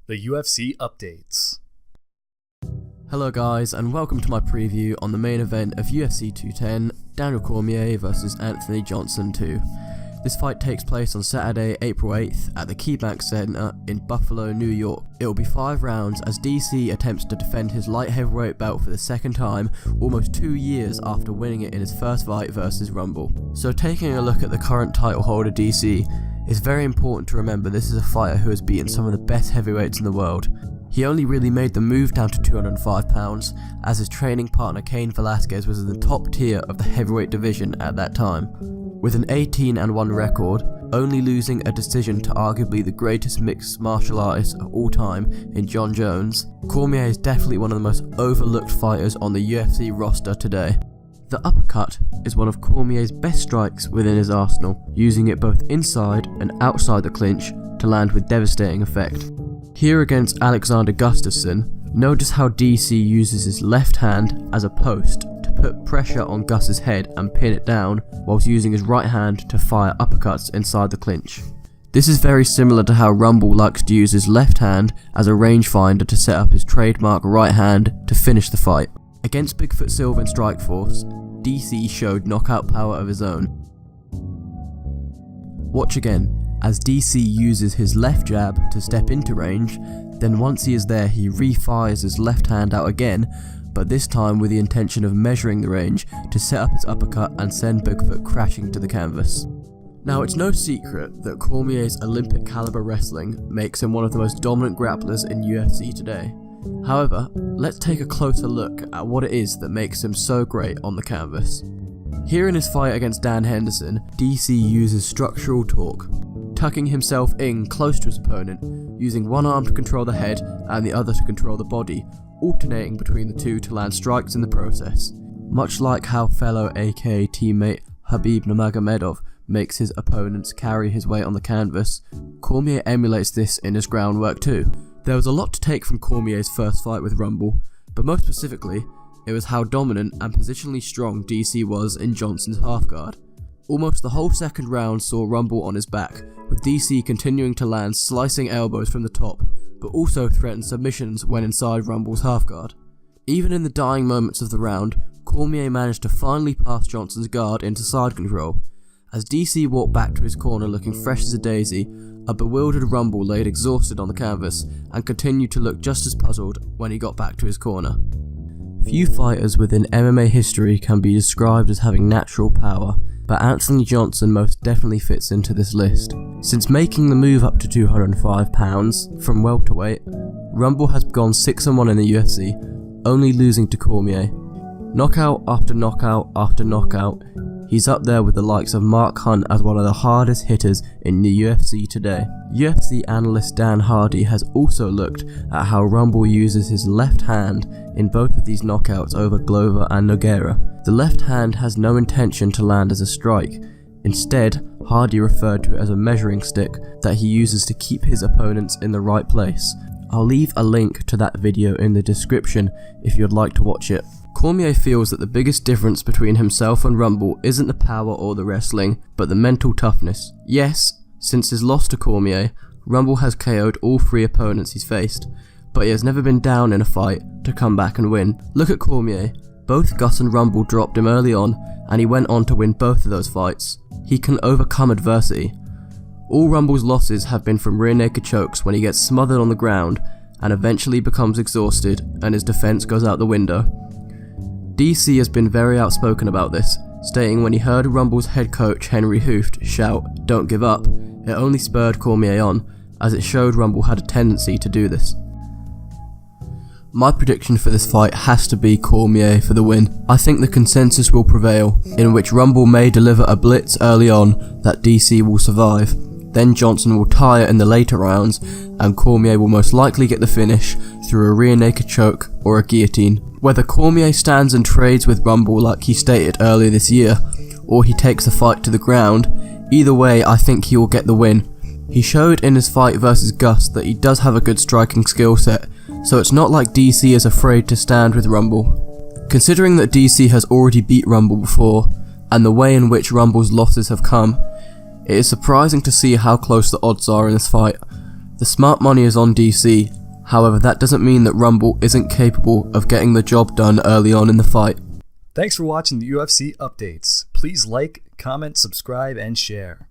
The UFC updates. Hello guys, and welcome to my preview on the main event of UFC 210, Daniel Cormier vs Anthony Johnson 2. This fight takes place on Saturday, April 8th at the KeyBank Center in Buffalo, New York. It will be 5 rounds as DC attempts to defend his light heavyweight belt for the second time, almost 2 years after winning it in his first fight versus Rumble. So taking a look at the current title holder DC, it's very important to remember this is a fighter who has beaten some of the best heavyweights in the world. He only really made the move down to 205 pounds, as his training partner Cain Velasquez was in the top tier of the heavyweight division at that time. With an 18-1 record, only losing a decision to arguably the greatest mixed martial artist of all time in Jon Jones, Cormier is definitely one of the most overlooked fighters on the UFC roster today. The uppercut is one of Cormier's best strikes within his arsenal, using it both inside and outside the clinch to land with devastating effect. Here against Alexander Gustafsson, notice how DC uses his left hand as a post to put pressure on Gus's head and pin it down, whilst using his right hand to fire uppercuts inside the clinch. This is very similar to how Rumble likes to use his left hand as a rangefinder to set up his trademark right hand to finish the fight. Against Bigfoot Silva in Strikeforce, DC showed knockout power of his own. Watch again, as DC uses his left jab to step into range, then once he is there he refires his left hand out again, but this time with the intention of measuring the range to set up his uppercut and send Bigfoot crashing to the canvas. Now it's no secret that Cormier's Olympic caliber wrestling makes him one of the most dominant grapplers in UFC today. However, let's take a closer look at what it is that makes him so great on the canvas. Here in his fight against Dan Henderson, DC uses structural torque, tucking himself in close to his opponent, using one arm to control the head and the other to control the body, alternating between the two to land strikes in the process. Much like how fellow AK teammate Khabib Nurmagomedov makes his opponents carry his weight on the canvas, Cormier emulates this in his groundwork too. There was a lot to take from Cormier's first fight with Rumble, but most specifically, it was how dominant and positionally strong DC was in Johnson's halfguard. Almost the whole second round saw Rumble on his back, with DC continuing to land slicing elbows from the top, but also threatened submissions when inside Rumble's halfguard. Even in the dying moments of the round, Cormier managed to finally pass Johnson's guard into side control. As DC walked back to his corner looking fresh as a daisy, a bewildered Rumble laid exhausted on the canvas and continued to look just as puzzled when he got back to his corner. Few fighters within MMA history can be described as having natural power, but Anthony Johnson most definitely fits into this list. Since making the move up to 205 pounds from welterweight, Rumble has gone 6-1 in the UFC, only losing to Cormier. Knockout after knockout after knockout, he's up there with the likes of Mark Hunt as one of the hardest hitters in the UFC today. UFC analyst Dan Hardy has also looked at how Rumble uses his left hand in both of these knockouts over Glover and Nogueira. The left hand has no intention to land as a strike. Instead, Hardy referred to it as a measuring stick that he uses to keep his opponents in the right place. I'll leave a link to that video in the description if you'd like to watch it. Cormier feels that the biggest difference between himself and Rumble isn't the power or the wrestling, but the mental toughness. Yes, since his loss to Cormier, Rumble has KO'd all 3 opponents he's faced, but he has never been down in a fight to come back and win. Look at Cormier. Both Gus and Rumble dropped him early on, and he went on to win both of those fights. He can overcome adversity. All Rumble's losses have been from rear naked chokes when he gets smothered on the ground and eventually becomes exhausted and his defense goes out the window. DC has been very outspoken about this, stating when he heard Rumble's head coach Henry Hooft shout, "Don't give up," it only spurred Cormier on, as it showed Rumble had a tendency to do this. My prediction for this fight has to be Cormier for the win. I think the consensus will prevail, in which Rumble may deliver a blitz early on that DC will survive. Then Johnson will tire in the later rounds, and Cormier will most likely get the finish through a rear naked choke or a guillotine. Whether Cormier stands and trades with Rumble like he stated earlier this year, or he takes the fight to the ground, either way I think he will get the win. He showed in his fight versus Gus that he does have a good striking skill set, so it's not like DC is afraid to stand with Rumble. Considering that DC has already beat Rumble before, and the way in which Rumble's losses have come, it is surprising to see how close the odds are in this fight. The smart money is on DC, However, that doesn't mean that Rumble isn't capable of getting the job done early on in the fight. Thanks for watching the UFC updates. Please like, comment, subscribe, and share.